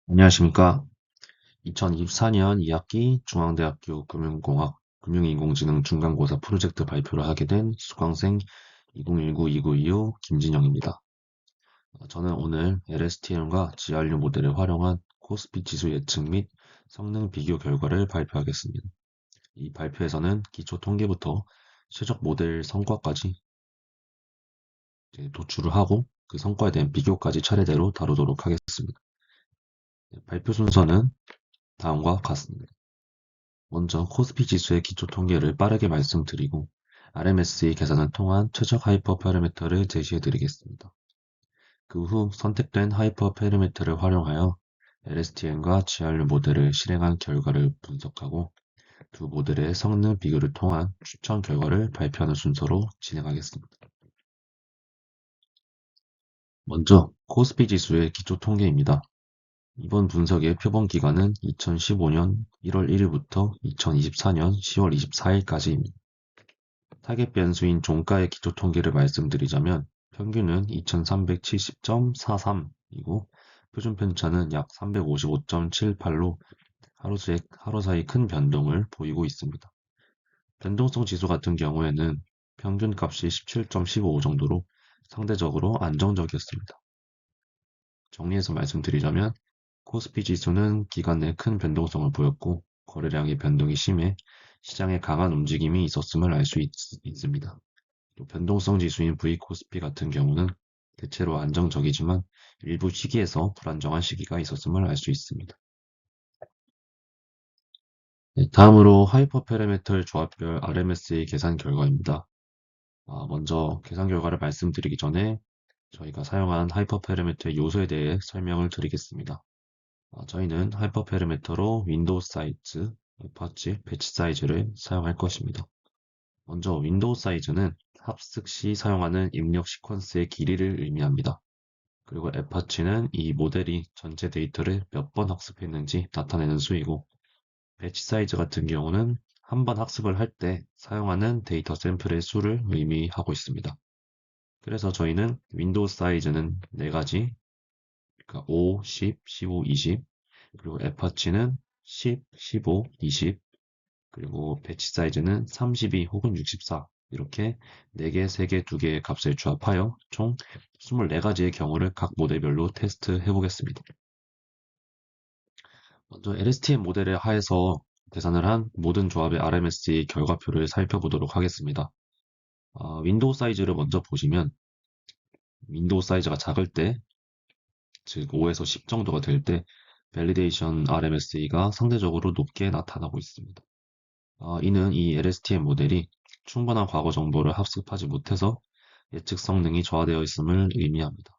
안녕하십니까. 2024년 2학기 중앙대학교 금융공학 금융인공지능 중간고사 프로젝트 발표를 하게 된 수강생 2019-2925 김진영입니다. 저는 오늘 LSTM과 GRU 모델을 활용한 코스피 지수 예측 및 성능 비교 결과를 발표하겠습니다. 이 발표에서는 기초 통계부터 최적 모델 성과까지 이제 도출을 하고 그 성과에 대한 비교까지 차례대로 다루도록 하겠습니다. 발표 순서는 다음과 같습니다. 먼저 코스피 지수의 기초 통계를 빠르게 말씀드리고 RMS의 계산을 통한 최적 하이퍼 파라미터를 제시해 드리겠습니다. 그 후 선택된 하이퍼 파라미터를 활용하여 LSTM과 GRU 모델을 실행한 결과를 분석하고 두 모델의 성능 비교를 통한 추천 결과를 발표하는 순서로 진행하겠습니다. 먼저 코스피 지수의 기초 통계입니다. 이번 분석의 표본 기간은 2015년 1월 1일부터 2024년 10월 24일까지입니다. 타겟 변수인 종가의 기초 통계를 말씀드리자면 평균은 2370.43이고 표준 편차는 약 355.78로 하루 사이 큰 변동을 보이고 있습니다. 변동성 지수 같은 경우에는 평균 값이 17.15 정도로 상대적으로 안정적이었습니다. 정리해서 말씀드리자면 코스피 지수는 기간 내 큰 변동성을 보였고 거래량의 변동이 심해 시장에 강한 움직임이 있었음을 알 수 있습니다. 또 변동성 지수인 V코스피 같은 경우는 대체로 안정적이지만 일부 시기에서 불안정한 시기가 있었음을 알 수 있습니다. 네, 다음으로 하이퍼 파라미터 조합별 RMS의 계산 결과입니다. 먼저 계산 결과를 말씀드리기 전에 저희가 사용한 하이퍼 파라미터의 요소에 대해 설명을 드리겠습니다. 저희는 하이퍼 파라미터로 윈도우 사이즈, 에파치, 배치 사이즈를 사용할 것입니다. 먼저 윈도우 사이즈는 합숙 시 사용하는 입력 시퀀스의 길이를 의미합니다. 그리고 에파치는 이 모델이 전체 데이터를 몇 번 학습했는지 나타내는 수이고, 배치 사이즈 같은 경우는 한 번 학습을 할 때 사용하는 데이터 샘플의 수를 의미하고 있습니다. 그래서 저희는 윈도우 사이즈는 4가지, 그러니까 5, 10, 15, 20, 그리고 에파치는 10, 15, 20, 그리고 배치 사이즈는 32 혹은 64 이렇게 4개, 3개, 2개의 값을 조합하여 총 24가지의 경우를 각 모델별로 테스트해 보겠습니다. 먼저 LSTM 모델에 하에서 계산을 한 모든 조합의 RMS의 결과표를 살펴보도록 하겠습니다. 윈도우 사이즈를 먼저 보시면 윈도우 사이즈가 작을 때, 즉 5에서 10 정도가 될 때 밸리데이션 RMS가 상대적으로 높게 나타나고 있습니다. 이는 이 LSTM 모델이 충분한 과거 정보를 합습하지 못해서 예측 성능이 저하되어 있음을 의미합니다.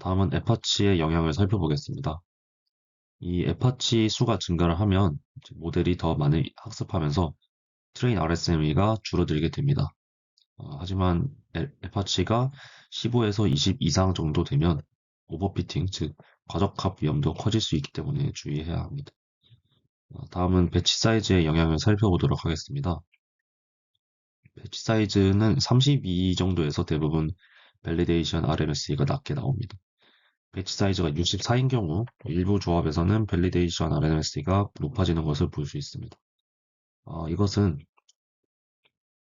다음은 에파치의 영향을 살펴보겠습니다. 이 에파치 수가 증가를 하면 모델이 더 많이 학습하면서 트레인 RSME가 줄어들게 됩니다. 하지만 에파치가 15에서 20 이상 정도 되면 오버피팅, 즉 과적합 위험도 커질 수 있기 때문에 주의해야 합니다. 다음은 배치 사이즈의 영향을 살펴보도록 하겠습니다. 배치 사이즈는 32 정도에서 대부분 밸리데이션 RMS가 낮게 나옵니다. 배치 사이즈가 64인 경우 일부 조합에서는 밸리데이션 RMS가 높아지는 것을 볼 수 있습니다. 이것은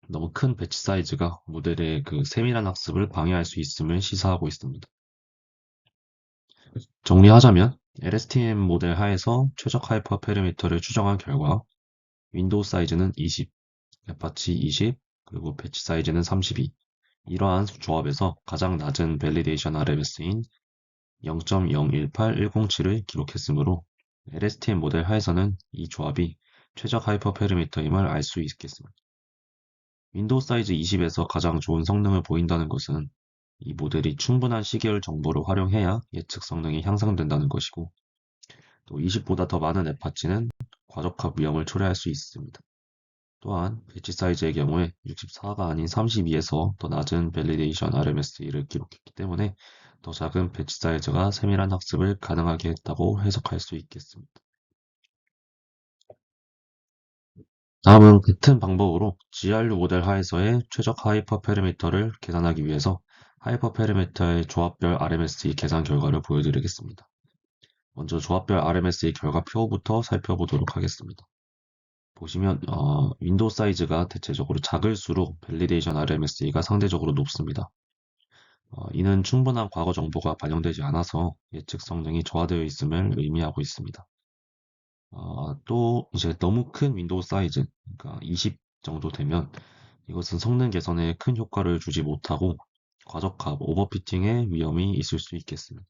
너무 큰 배치 사이즈가 모델의 그 세밀한 학습을 방해할 수 있음을 시사하고 있습니다. 정리하자면 LSTM 모델 하에서 최적 하이퍼 파라미터를 추정한 결과 윈도우 사이즈는 20, 에파치 20, 그리고 배치 사이즈는 32. 이러한 조합에서 가장 낮은 밸리데이션 RMS인 0.018107을 기록했으므로 LSTM 모델 하에서는 이 조합이 최적 하이퍼 파라미터임을 알 수 있겠습니다. 윈도우 사이즈 20에서 가장 좋은 성능을 보인다는 것은 이 모델이 충분한 시계열 정보를 활용해야 예측 성능이 향상된다는 것이고, 또 20보다 더 많은 에파치는 과적합 위험을 초래할 수 있습니다. 또한 배치 사이즈의 경우에 64가 아닌 32에서 더 낮은 밸리데이션 RMS를 기록했기 때문에 더 작은 배치 사이즈가 세밀한 학습을 가능하게 했다고 해석할 수 있겠습니다. 다음은 같은 방법으로 GRU 모델 하에서의 최적 하이퍼 파라미터를 계산하기 위해서 하이퍼 파라미터의 조합별 RMS 계산 결과를 보여드리겠습니다. 먼저 조합별 RMS의 결과표부터 살펴보도록 하겠습니다. 보시면 윈도우 사이즈가 대체적으로 작을수록 밸리데이션 RMS가 상대적으로 높습니다. 이는 충분한 과거 정보가 반영되지 않아서 예측 성능이 저하되어 있음을 의미하고 있습니다. 또 이제 너무 큰 윈도우 사이즈, 그러니까 20 정도 되면 이것은 성능 개선에 큰 효과를 주지 못하고 과적합, 오버피팅의 위험이 있을 수 있겠습니다.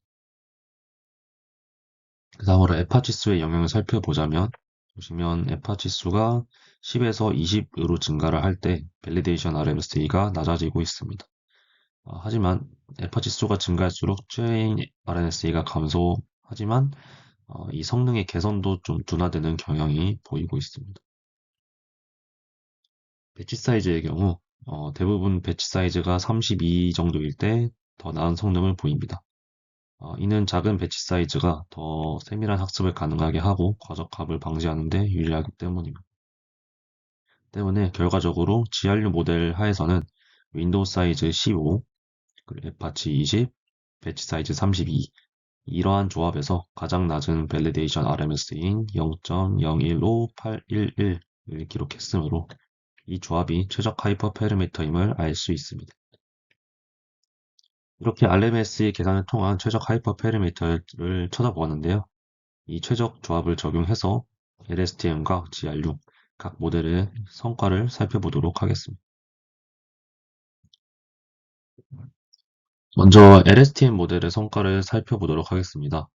그 다음으로 에파 지수의 영향을 살펴보자면 보시면 에파 지수가 10에서 20으로 증가를 할 때 밸리데이션 RMS가 낮아지고 있습니다. 하지만 에파 지수가 증가할수록 트레인 RMS가 감소하지만 이 성능의 개선도 좀 둔화되는 경향이 보이고 있습니다. 배치 사이즈의 경우 대부분 배치 사이즈가 32 정도일 때 더 나은 성능을 보입니다. 이는 작은 배치 사이즈가 더 세밀한 학습을 가능하게 하고 과적합을 방지하는 데 유리하기 때문입니다. 때문에 결과적으로 GRU 모델 하에서는 윈도우 사이즈 15, 그리고 에파치 20, 배치 사이즈 32 이러한 조합에서 가장 낮은 밸리데이션 RMS인 0.015811을 기록했으므로 이 조합이 최적 하이퍼 페르미터임을 알 수 있습니다. 이렇게 RMS의 계산을 통한 최적 하이퍼 페르미터를 찾아보았는데요. 이 최적 조합을 적용해서 LSTM과 GRU 각 모델의 성과를 살펴보도록 하겠습니다. 먼저 LSTM 모델의 성과를 살펴보도록 하겠습니다.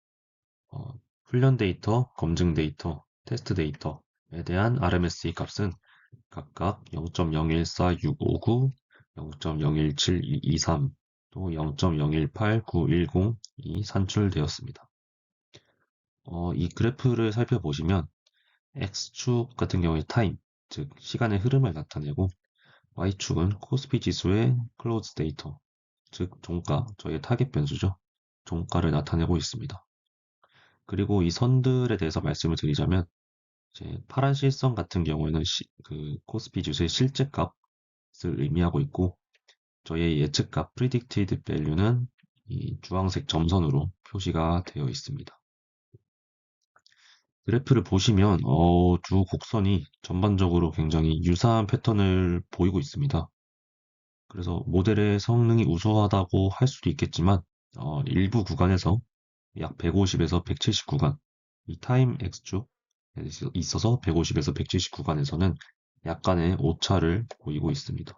어, 훈련 데이터, 검증 데이터, 테스트 데이터에 대한 RMSE 값은 각각 0.014659, 0.017223, 또 0.018910이 산출되었습니다. 이 그래프를 살펴보시면 X축 같은 경우에 타임, 즉 시간의 흐름을 나타내고 Y축은 코스피 지수의 클로즈 데이터, 즉 종가, 저희의 타겟 변수죠. 종가를 나타내고 있습니다. 그리고 이 선들에 대해서 말씀을 드리자면 이제 파란 실선 같은 경우에는 그 코스피 지수의 실제값을 의미하고 있고 저희의 예측값 predicted value는 이 주황색 점선으로 표시가 되어 있습니다. 그래프를 보시면 두 곡선이 전반적으로 굉장히 유사한 패턴을 보이고 있습니다. 그래서 모델의 성능이 우수하다고 할 수도 있겠지만 일부 구간에서 약 150에서 170 구간, 이 타임 X축에 있어서 150에서 170 구간에서는 약간의 오차를 보이고 있습니다.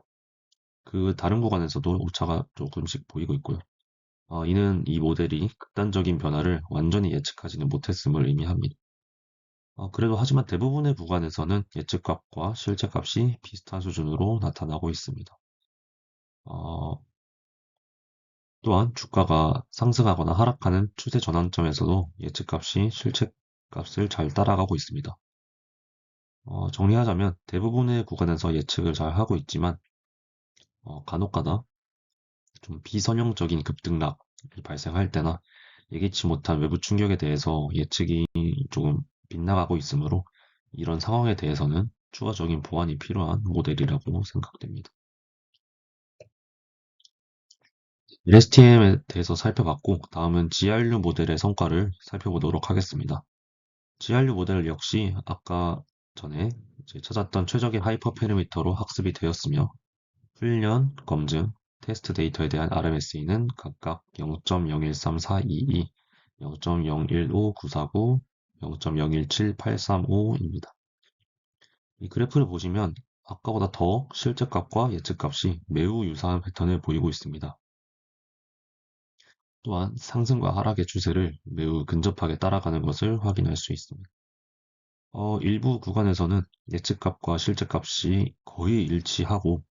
그 다른 구간에서도 오차가 조금씩 보이고 있고요. 이는 이 모델이 극단적인 변화를 완전히 예측하지는 못했음을 의미합니다. 그래도 하지만 대부분의 구간에서는 예측값과 실제값이 비슷한 수준으로 나타나고 있습니다. 어, 또한 주가가 상승하거나 하락하는 추세 전환점에서도 예측값이 실제값을 잘 따라가고 있습니다. 정리하자면 대부분의 구간에서 예측을 잘 하고 있지만 간혹가다 좀 비선형적인 급등락이 발생할 때나 예기치 못한 외부 충격에 대해서 예측이 조금 빗나가고 있으므로 이런 상황에 대해서는 추가적인 보완이 필요한 모델이라고 생각됩니다. LSTM에 대해서 살펴봤고 다음은 GRU 모델의 성과를 살펴보도록 하겠습니다. GRU 모델 역시 아까 전에 찾았던 최적의 하이퍼 페르미터로 학습이 되었으며 훈련, 검증, 테스트 데이터에 대한 RMSE는 각각 0.013422, 0.015949, 0.017835입니다. 이 그래프를 보시면 아까보다 더 실제값과 예측값이 매우 유사한 패턴을 보이고 있습니다. 또한 상승과 하락의 추세를 매우 근접하게 따라가는 것을 확인할 수 있습니다. 일부 구간에서는 예측값과 실제값이 거의 일치하고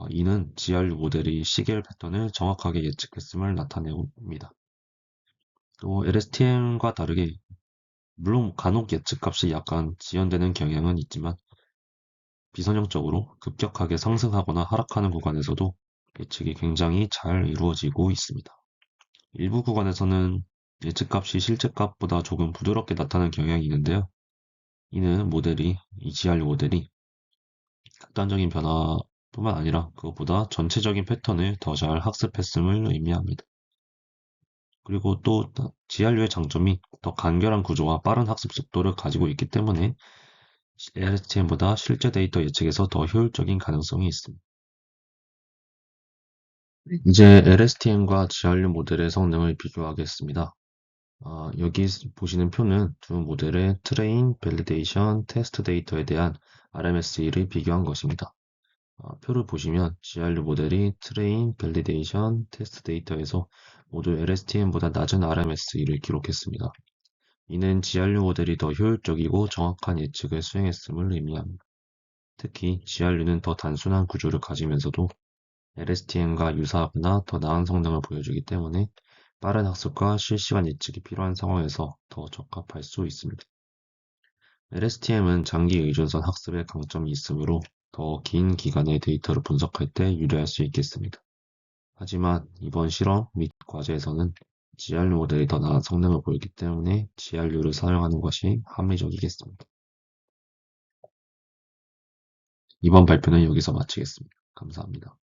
이는 GRU 모델이 시계열 패턴을 정확하게 예측했음을 나타냅니다. 또 LSTM과 다르게 물론 간혹 예측값이 약간 지연되는 경향은 있지만 비선형적으로 급격하게 상승하거나 하락하는 구간에서도 예측이 굉장히 잘 이루어지고 있습니다. 일부 구간에서는 예측값이 실제값보다 조금 부드럽게 나타나는 경향이 있는데요. 이는 이 GRU 모델이 극단적인 변화뿐만 아니라 그것보다 전체적인 패턴을 더 잘 학습했음을 의미합니다. 그리고 또 GRU의 장점이 더 간결한 구조와 빠른 학습 속도를 가지고 있기 때문에 LSTM보다 실제 데이터 예측에서 더 효율적인 가능성이 있습니다. 이제 LSTM과 GRU 모델의 성능을 비교하겠습니다. 여기 보시는 표는 두 모델의 트레인, 밸리데이션, 테스트 데이터에 대한 RMSE를 비교한 것입니다. 표를 보시면 GRU 모델이 트레인, 밸리데이션, 테스트 데이터에서 모두 LSTM보다 낮은 RMSE를 기록했습니다. 이는 GRU 모델이 더 효율적이고 정확한 예측을 수행했음을 의미합니다. 특히 GRU는 더 단순한 구조를 가지면서도 LSTM과 유사하거나 더 나은 성능을 보여주기 때문에 빠른 학습과 실시간 예측이 필요한 상황에서 더 적합할 수 있습니다. LSTM은 장기 의존성 학습의 강점이 있으므로 더 긴 기간의 데이터를 분석할 때 유리할 수 있겠습니다. 하지만 이번 실험 및 과제에서는 GRU 모델이 더 나은 성능을 보이기 때문에 GRU를 사용하는 것이 합리적이겠습니다. 이번 발표는 여기서 마치겠습니다. 감사합니다.